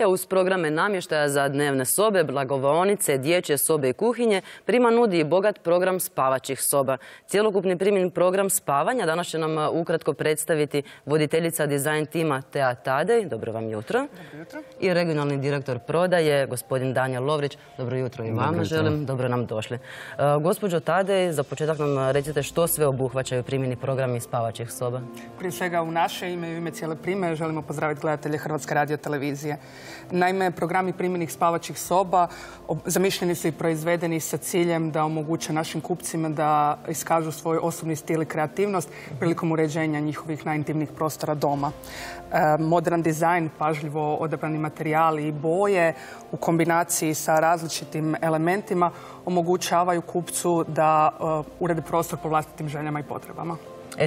Uz programe namještaja za dnevne sobe, blagovaonice, dječje sobe i kuhinje, Prima nudi i bogat program spavaćih soba. Cjelokupni Primin program spavanja danas će nam ukratko predstaviti voditeljica dizajn tima Tea Tadej. Dobro vam jutro. Dobro jutro. I regionalni direktor prodaje, gospodin Danijel Lovrić. Dobro jutro i vama želim. Dobro nam došli. Gospođo Tadej, za početak nam recite što sve obuhvaćaju Primini programi spavaćih soba. Prije svega u naše ime i u ime cijele Prime želimo pozdraviti gledatelje Hrvatske radiotelevizije. Naime, programi Priminih spavaćih soba zamišljeni su i proizvedeni sa ciljem da omoguće našim kupcima da iskažu svoj osobni stil i kreativnost prilikom uređenja njihovih najintimnijih prostora doma. Modern dizajn, pažljivo odabrani materijali i boje u kombinaciji sa različitim elementima omogućavaju kupcu da uredi prostor po vlastitim željama i potrebama.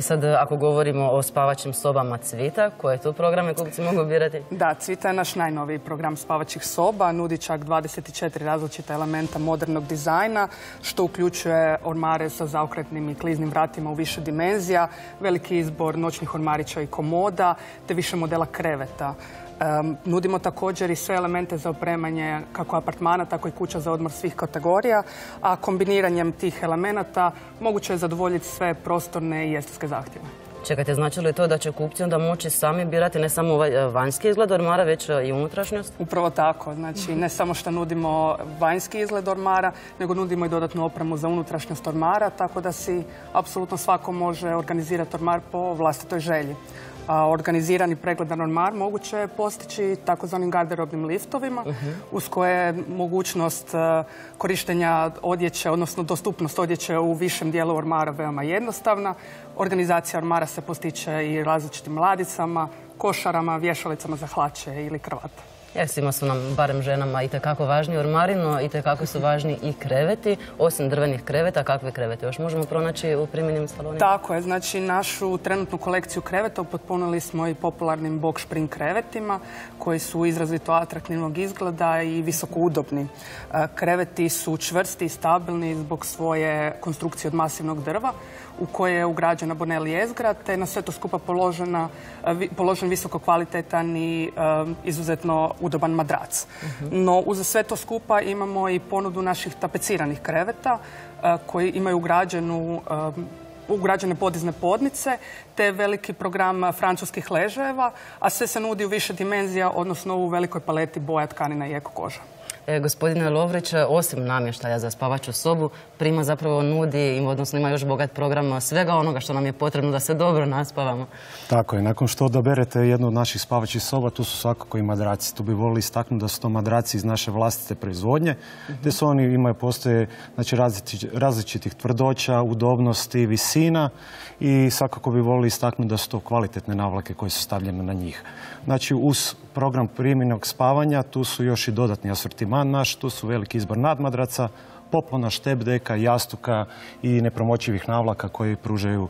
Sad, ako govorimo o spavaćim sobama Cvita, koje tu programe kupci mogu birati? Da, Cvita je naš najnoviji program spavaćih soba. Nudi čak 24 različita elementa modernog dizajna, što uključuje ormare sa zaokretnim i kliznim vratima u više dimenzija, veliki izbor noćnih ormarića i komoda, te više modela kreveta. Nudimo također i sve elemente za opremanje kako apartmana, tako i kuća za odmor svih kategorija, a kombiniranjem tih elemenata moguće je zadovoljiti sve prostorne i estetske zahtjeve. Čekajte, znači li to da će kupci onda moći sami birati ne samo ovaj vanjski izgled ormara, već i unutrašnjost? Upravo tako. Znači, ne samo što nudimo vanjski izgled ormara, nego nudimo i dodatnu opremu za unutrašnjost ormara, tako da si apsolutno svako može organizirati ormar po vlastitoj želji. Organizirani pregledan ormar moguće je postići takozvanim garderobnim liftovima, uz koje je mogućnost korištenja odjeće, odnosno dostupnost odjeće u višem dijelu ormara veoma jednostavna. Organizacija ormara se postiče i različitim ladicama, košarama, vješalicama za hlače ili kravate. Svima su nam, barem ženama, itekako važni ormari, no itekako su važni i kreveti. Osim drvenih kreveta, kakve krevete još možemo pronaći u Priminim salonima? Tako je, znači našu trenutnu kolekciju kreveta upotpunili smo i popularnim box spring krevetima, koji su izrazito atraktivnog izgleda i visoko udobni. Kreveti su čvrsti i stabilni zbog svoje konstrukcije od masivnog drva, u koje je ugrađena bonel jezgra, te na sve to skupa položen visoko kvalitetan i izuzetno udoban madrac. No, uz sve to skupa imamo i ponudu naših tapeciranih kreveta koji imaju ugrađene podizne podnice te veliki program francuskih ležajeva, a sve se nudi u više dimenzija, odnosno u velikoj paleti boja, tkanina i eko koža. Gospodine Lovrić, osim namještaja za spavaću sobu, Prima zapravo nudi, odnosno ima još bogat program svega onoga što nam je potrebno da se dobro naspavamo. Tako je. Nakon što odaberete jednu od naših spavaćih soba, tu su svakako i madraci. Tu bi volili istaknuti da su to madraci iz naše vlastite proizvodnje, gdje su oni postoje različitih tvrdoća, udobnosti, visina i svakako bi volili istaknuti da su to kvalitetne navlake koje su stavljene na njih. Znači, uz program Priminog spavanja tu su još i dodatni asortiman naš, tu su veliki izbor nadmadraca, poplona, štep deka, jastuka i nepromoćivih navlaka koji pružaju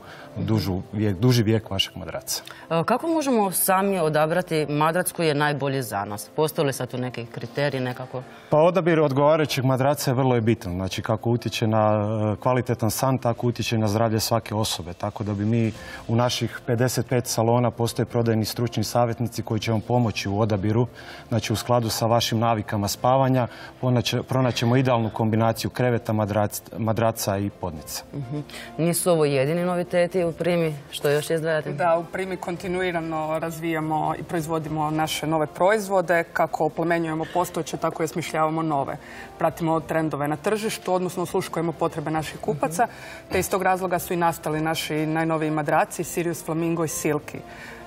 duži vijek vašeg madraca. Kako možemo sami odabrati madrac koji je najbolji za nas? Postoje li sad tu neki kriteriji nekako? Pa odabir odgovarajućeg madraca je vrlo bitan. Znači, kako utječe na kvalitetan san, tako utječe na zdravlje svake osobe. Tako da bi mi u naših 55 salona postoje prodajni stručni savjetnici koji će vam pomoći u odabiru. Znači, u skladu sa vašim navikama spavanja pronaćemo idealnu kombinaciju kreveta, madraca i podnica. Nisu ovo jedini noviteti u Primi? Što još izdvajate? Da, u Primi kontinuirano razvijamo i proizvodimo naše nove proizvode. Kako oplemenjujemo postojeće, tako i osmišljavamo nove. Pratimo trendove na tržištu, odnosno osluškujemo potrebe naših kupaca, te iz tog razloga su i nastali naši najnoviji madraci Sirius, Flamingo i Silky.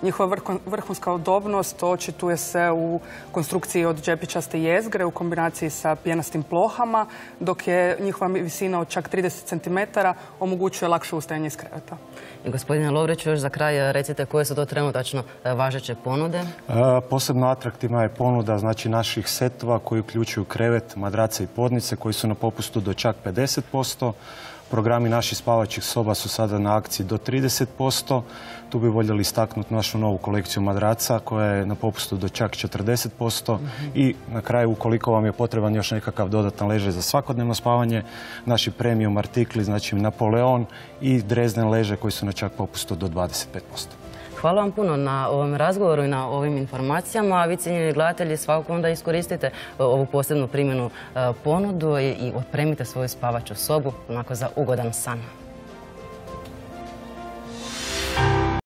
Njihova vrhunska udobnost očituje se u konstrukciji od džepičaste jezgre u kombinaciji sa pijenastim plohama, dok je njihova visina od čak 30 cm omogućuje lakše ustajanje iz kreveta. I gospodine Lovriću, još za kraj recite koje su to trenutačno važeće ponude? Posebno atraktivna je ponuda naših setova koji uključuju krevet, madrace i podnice koji su na popustu do čak 50%. Programi naših spavaćih soba su sada na akciji do 30%. Tu bi voljeli istaknuti našu novu kolekciju madraca koja je na popustu do čak 40%. I na kraju, ukoliko vam je potreban još nekakav dodatan ležaj za svakodnevno spavanje, naši premium artikli, znači Napoleon i Dresden leže koji su na čak popustu do 25%. Hvala vam puno na ovom razgovoru i na ovim informacijama, a vi, cijenjeni gledatelji, svakako onda iskoristite ovu posebnu primjenu ponudu i opremite svoju spavaću sobu onako za ugodan san.